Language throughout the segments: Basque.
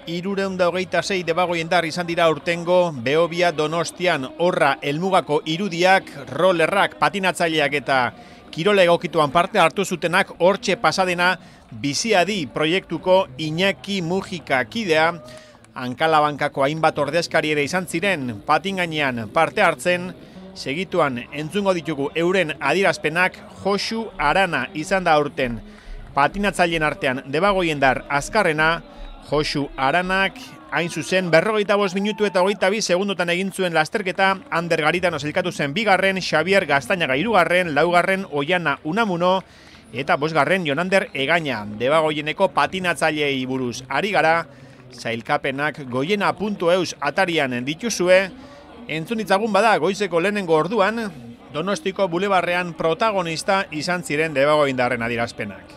326 debagoiendar izan dira urtengo Behobia Donostian. Horra helmugako irudiak, rollerrak, patinatzaileak eta kirole egokituan parte hartu zutenak hortxe pasadena Biziadi proiektuko Iñaki Mujika kidea, Hankalabankako hainbat ordezkari ere izan ziren patin gainean parte hartzen. Segituan entzungo ditugu euren adierazpenak. Josu Arana izan da aurten patinatzaileen artean debagoiendar azkarrena. Josu Aranak hain zuzen 45 minutu eta 22 segundotan egin zuen lasterketa. Ander Garitano sailkatu zen bigarren, Xabier Gaztañaga hirugarren, laugarren Oiana Unamuno eta bosgarren Jonander Egaña. Debagoieneko patinatzaileei buruz ari gara. Sailkapenak goiena.eus atarian dituzue. Entzun ditzagun bada goizeko lehenengo orduan Donostiko bulebarrean protagonista izan ziren debagoindarren adierazpenak.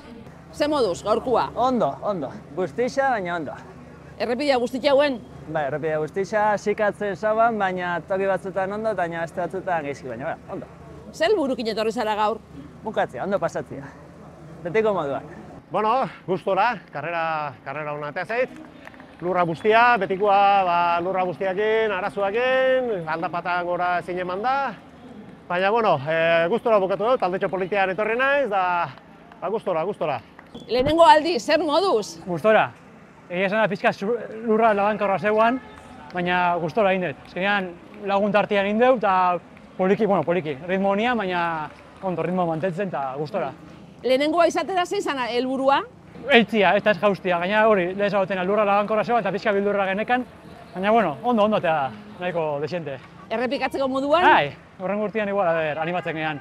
Ze moduz, gaurkua? Ondo. Guztixa, baina ondo. Errepidea guztixa hauen? Bai, errepidea guztixa, sikatzen saban, baina toki batzutan ondo, baina beste batzutan geizki, baina ondo. Zer burukin etorri zara gaur? Bukatzea, ondo pasatzea. Betiko moduan. Bueno, gustora, karrera ona atea zait. Lurra guztia, betikoa lurra guztiakin, arazoakin, aldapatan gora ezin eman da. Baina, bueno, gustora bukatu dut, taldetxo politian etorri naiz, da gustora. Lehenengo aldi, zer moduz? Gustora. Egia esan da pixka lurra labankorra zeuan, baina gustora egin dut. Ezkenean lagun tartian egin dut, eta poliki, ritmo honia, baina ondo, ritmo mantentzen eta gustora. Lehenengoa izatera zein zan helburua? Eitzia, ez jaustia, gaina hori, lehen zagoten lurra labankorra zeuan eta pixka bildurra genekan, baina bueno, ondo eta nahiko desiente. Errepikatzeko moduan? Bai, horren gurtian igual, animatzen gehan.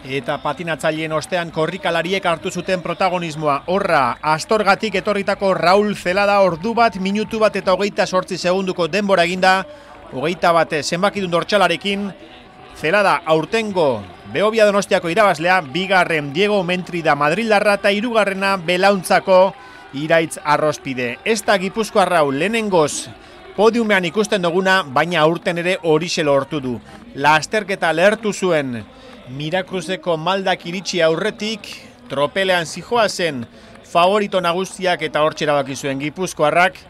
Eta patinatzaileen ostean korrikalariek hartu zuten protagonismoa. Horra, Astorgatik etorritako Raul Zelada ordu bat, minutu bat eta 28 segunduko denbora eginda, 21 zenbakidun dortxalarekin. Zelada aurtengo Behobia Donostiako irabazlea, bigarren Diego Mentrida Madrildarra eta hirugarrena Belauntzako Iraitz Arrospide. Ez da Gipuzkoa Raul lehenengoz podiumean ikusten duguna, baina aurten ere horixe lortu du. Lasterketa lehertu zuen Mirakruzeko maldak iritsi aurretik, tropelean zijoazen favorito nagusiak eta hortxe erabaki zuen Gipuzkoarrak,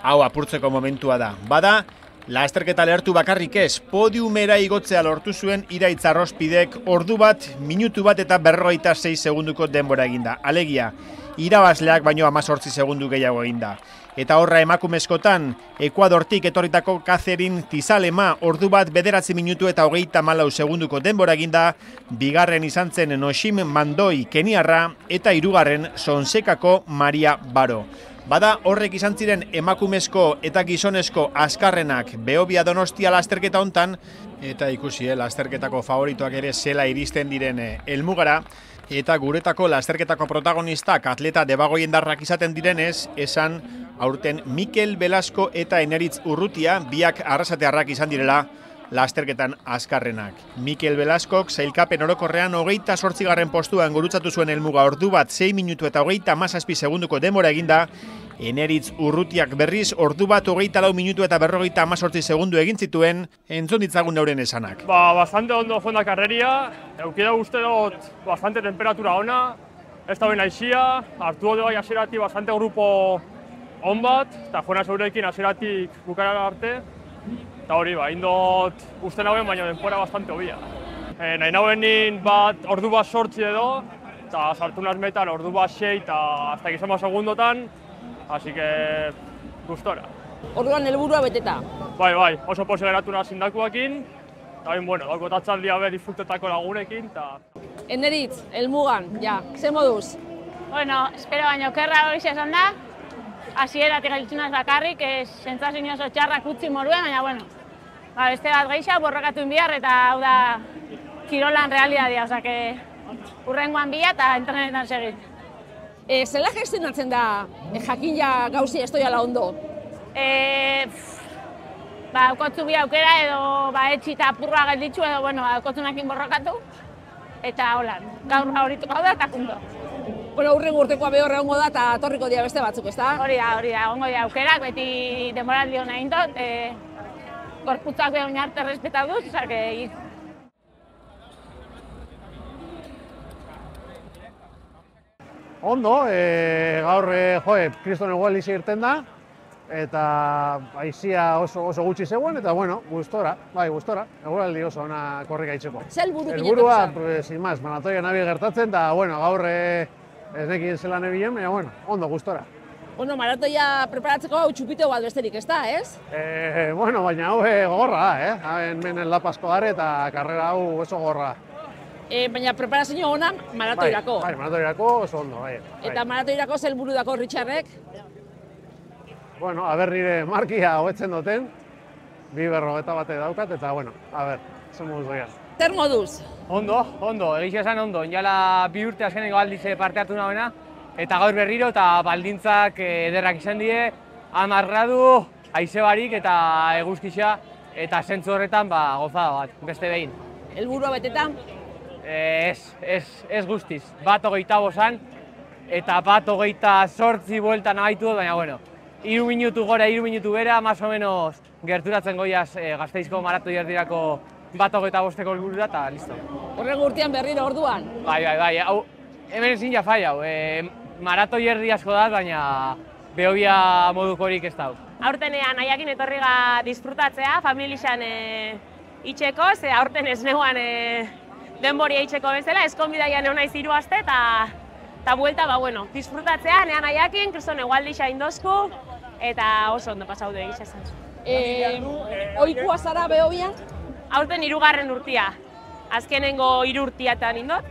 hau apurtzeko momentua da. Bada, lasterketa lehertu bakarrik ez, podiumera igotzea lortu zuen Iraitz Arrospidek ordu bat, minutu bat eta 46 segunduko denbora eginda. Alegia, irabazleak baino 18 segundu gehiago eginda. Eta horra emakumezkotan, Ekuadortik etorritako Kazerin Tizalema ordu bat 9 minutu eta 34 segunduko denbora eginda, bigarren izan zen Noshim Mandoi Keniarra eta hirugarren Sonsekako Maria Baro. Bada horrek izan ziren emakumezko eta gizonezko azkarrenak Behobia Donostia lasterketa hontan, eta ikusi lasterketako favoritoak ere zela iristen diren helmugara. Eta guretako lasterketako protagonistak atleta debagoiendarrak izaten direnez, esan aurten Mikel Velasco eta Eneritz Urrutia biak arrasatearrak izan direla lasterketan azkarrenak. Mikel Velascok sailkapen orokorrean 28. postuan gurutzatu zuen helmuga ordu bat 6 minutu eta 37 segunduko denbora eginda. Eneritz Urrutiak berriz ordu bat 24 minutu eta 58 segundu egin zituen. Entzun ditzagun euren esanak. Bastante ondo fue la carrería, eukida uste dut bastante temperatura ona, ez da ben aixia, hartu dut bai hasieratik bastante grupo on bat, eta joan zeurekin hasieratik bukara arte, eta hori indot uste nagoen baina denpora bastante hobia. Nahi nagoenin ordu bat 8 edo, eta sartu naz metan ordu bat 6 eta hasta gizema segundotan, así que gustora. Orduan helburua beteta. Bai, oso pose geratu naz indakuakin, eta dauko tatzaldia be disfrutetako lagunekin. Eneritz, helmugan, ja, ze moduz? Bueno, espero baino kerra hori esan da. Hasieratik gelditzen bakarrik, sentsazio oso txarrak utzi moruan, baina beste bat gehiago borrokatu bihar eta hau da kirolan realitatea, osea hurrengoan bila eta internetan segit. Zela gestionatzen da jakin ja gauzi ez doiala ondo? Daukotzu bi aukera edo etxi eta apurra gelditzu edo daukotzunekin borrokatu eta hola, gaur horitu gau da eta punto. Hurrengo urtekoa behorra ongo da eta torriko dira beste batzuk, ez da? Hori da, ongo dira aukerak, beti demoraldi hona indot, gorputzak behar oinarte respetaduz, osea, Ondo, gaur kriston egualizi irten da, eta aizia oso gutxi zegoen, eta bueno, gustora, eguraldi oso ona korrika itxeko. Zer helburukin Helburua, etorri sin más, maratoia nabi gertatzen, eta bueno, gaur ez nekin zela nebilen, baina bueno, ondo gustora. Bueno, maratoia preparatzeko hau txupito bat besterik ez da, ez? Bueno, baina hau gogorra da, hemen lapazko gare eta karrera hau oso gogorra. Baina preparazio ona maratoirako. Bai, maratoirako oso ondo, bai. Eta maratoirako zer helburu dako Richardek? Bueno, aber nire markia hobetzen duten, 2:41 bate daukat, eta bueno, zer moduz doian. Zer moduz? Ondo, egia esan ondo. Jala 2 urte azkeneko aldiz parte hartu nagoena, eta gaur berriro eta baldintzak ederrak izan die, 10 gradu, haize barik eta eguzkitza, eta zentzu horretan gozada bat, beste behin. Helburua betetan? Ez guztiz, 1:25 eta 1:28 bueltan amaitu dut, baina bueno, 3 minutu gora, 3 minutu bera, más o menos gerturatzen goiaz Gasteizko maratoi erdirako 1:25ko helburura eta listo. Horrengo urtean berriro orduan? Bai, hau, hemen ezin ja fai hau, maratoi erdi asko da, baina behobia modukorik ez da. Aurtenean nahiakin etorriga disfrutatzea, familixan itxeko, ze aurten ez neuan denboria itxeko bezala, eskonbidaian egon naiz 3 aste eta buelta, disfrutatzea, nean nahiakin, kriston egualdixa indozku, eta oso ondo pasaude egitza zen. Oikua zara behobian? Aurten 3. urtia, azkenengo 3 urtiatan indot,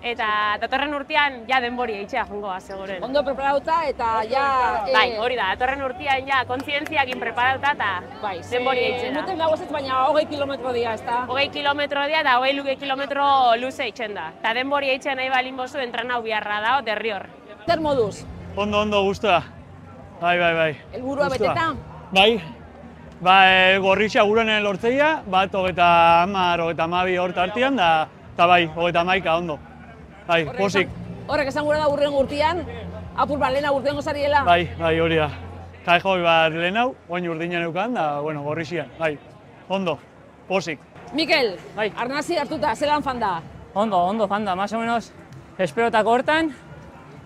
eta datorren urtean ja denboria itxea jongoa zegoren. Ondo preparauta eta ja... Bai, hori da, datorren urtean ja kontzientziakin preparauta eta denboria itxera. Nuten gauz ez, baina 20 kilometro dira, ez da? 20 kilometro dira eta 20 kilometro luze itxen da. Eta denboria itxea nahi balin bozu entrenau biharra da, derrior. Zer moduz? Ondo, gustora. Bai. Helburua betetan? Bai, gorritxa guronen lortzeia, 1:10, hor tartian, eta bai, 31 ondo. Bai, posik. Horrek esan gura da urrengo urtean, apur bat lehena urtean gozariela? Bai, hori da. Jai bat lehenau, oin urdinen eukan, da, gorrixian, bai, ondo, posik. Mikel, arnazi hartuta, zelan fan da? Ondo fan da, más o menos, esperotako hortan,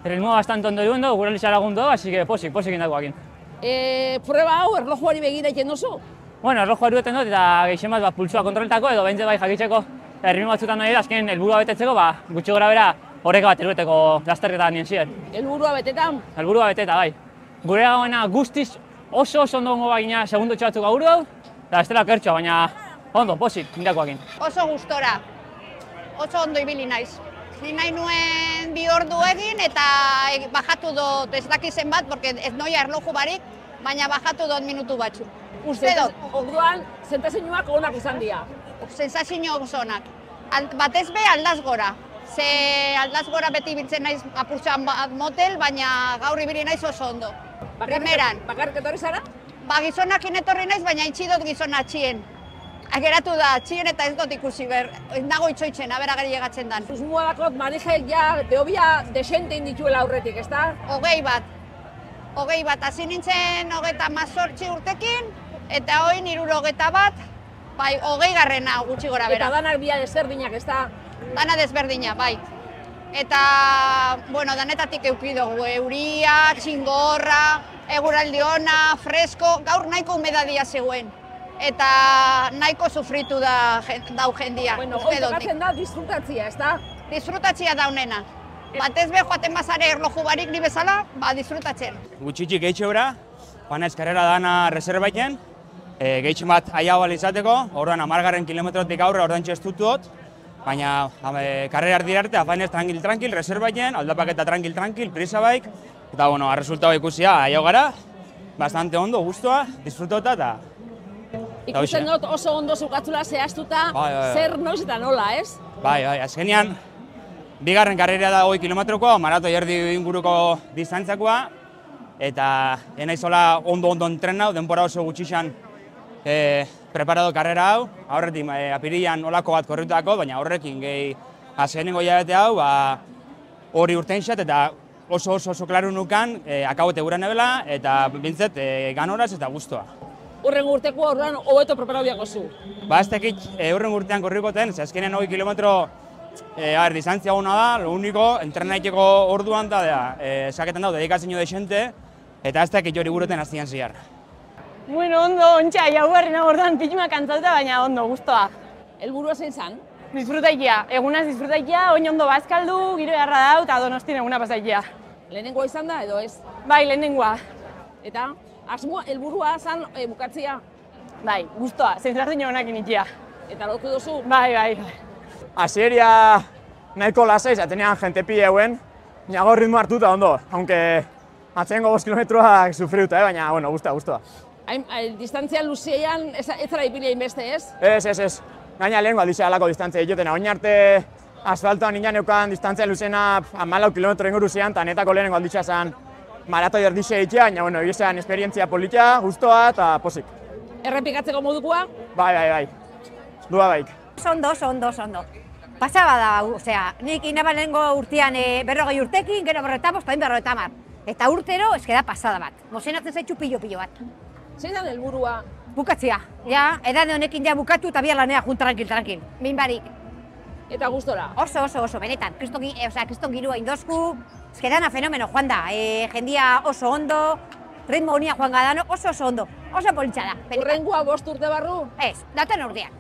ritmoa bastante ondo duen gure lisa lagundu, así que posik indakoakin. Prueba hau, erlojuari begira egiten duzu? Bueno, erlojuari duten dut, eta gehien bat pulsua kontroletako, edo behintzen bai jakitzeko, ritmo batzutan nahi da, azken helburua betetzeko, gutxi gora bera, horreka bat erueteko lasterketa nien ziren. Helburua betetan? Helburua beteta, bai. Gure gagoena guztiz oso ondo gongo bagina segundotxo batzuk gaur dau, eta ez dela kertxoa, baina ondo, posik, indakoakin. Oso gustora, oso ondo ibili naiz. Ni nahi nuen 2 ordu egin eta bajatu dut ez dakizen bat, porque ez noia erloju barik, baina bajatu dut minutu batzu. Uste dut. Orduan, sensazioak onak izan dira? Sensazio onak. Batez be aldaz gora. Ze aldaz gora beti biltzen naiz apurtxoan motel, baina gaur ibili naiz oso ondo. Primeran. Bakarrik etorri zara? Gizonakin etorri naiz, baina itxi dut gizona txien. Geratu da, txien eta ez dut ikusi ez nago itxoitzen, abera gari egatzen dan. Susmoa dakot, Marijek ja behobia desente indituela aurretik, ez da? 20 bat, hasi nintzen 28 urtekin, eta hori 71 bat, bai, 20garrena gutxi gora bera. Eta danak bia desberdinak, ez da? Dana desberdina, bai. Eta, bueno, danetatik eukidugu, euria, txingorra, eguraldi ona, fresko, gaur nahiko humedadia zegoen. Eta nahiko sufritu dau jendia. Bueno, hori tokatzen da disfrutatzia, ez da? Disfrutatzia daunena. Batez be joaten bazare erloju barik ni bezala, disfrutatzen. Gutxitxik gehitxeura, joan ez karrera dana reserbaiten, gehitxen bat aiago izateko, orduan 10 kilometrotik aurre orduan txestutuot, baina karrera ardira arte, afainez tranquil, reserbaiten, aldapaketa tranquil, prisa baik, eta bueno, resultatu ikusia aiago gara, bastante ondo, guztua, disfrutota eta... Ikusten dut oso ondo zukatzula zehaztuta, zer noiz eta nola, ez? Bai, azkenean, 2. karrera da 20 kilometrokoa, maratoi erdi inguruko distantzakoa, eta enaizola ondo entrenau, denbora oso gutxixan preparado karrera hau, aurretik apirilan olako bat korritutako, baina horrekin gehi azkenengo hilabete hau, hori urteinxat eta oso klaru nukan, akabote gure nebela, eta bintzet ganoraz eta guztua. Urrengo urteko horrean hobeto preparaubiako zu? Ba, ez tekit urrengo urtean korrikoten, azkenen 20 kilometro distantzia gona da, lo único, entrenaiteko orduan da, esaketan dago, dedikatzen jo desente, eta ez dakit jori buruten hastian zihar. Bueno, ondo, ontsa, jaugarrena orduan pituma kantzauta, baina ondo, guztua. Helburua zein zan? Disfrutaikia, egunaz disfrutaikia, oin ondo bazkaldu, giro jarra dau, eta Donostien eguna pasaikia. Lehenengoa izan da, edo ez? Bai, lehenengoa. Eta, asmoa, helburua zan bukatzia? Bai, guztua, zentzartin honak initia. Eta lortu duzu? Bai. Hasieria nahiko lasai, zatenean jente pileuen, nago ritmo hartuta ondo, aunque atzengo 5 kilometroak sufriuta, baina, bueno, guztua. Distantzia luzean ez zara ipili beste, ez? Ez. Gaina lehenko aldizea alako distantzia ditutena. Oin arte asfaltoan nian neukan distantzia luzena 14 kilometro inguru zian, eta netako lehenko aldizea zen maratoi erdizea ditia, baina, bueno, egizan esperientzia politia, guztua eta posik. Errepikatzeko modukoa? Bai. Dua baik. Oso ondo. Pasaba da, osea, nik inaban lehenko urtean 40 urtekin, gero 45, eta 50. Eta urtero, eskeda pasada bat. Mozenatzen zaitxu pilo bat. Zein da helburua? Bukatzea. Ja, edade honekin ja bukatu eta biar lanea jun tranquil. Min barik. Eta gustora? Oso, benetan. Kriston girua indozku. Eskedana fenomeno joan da. Jendia oso ondo, ritmo honia joan gadano, oso ondo. Oso politxa da. Urrengoa 5 urte barru? Ez, daten urtean.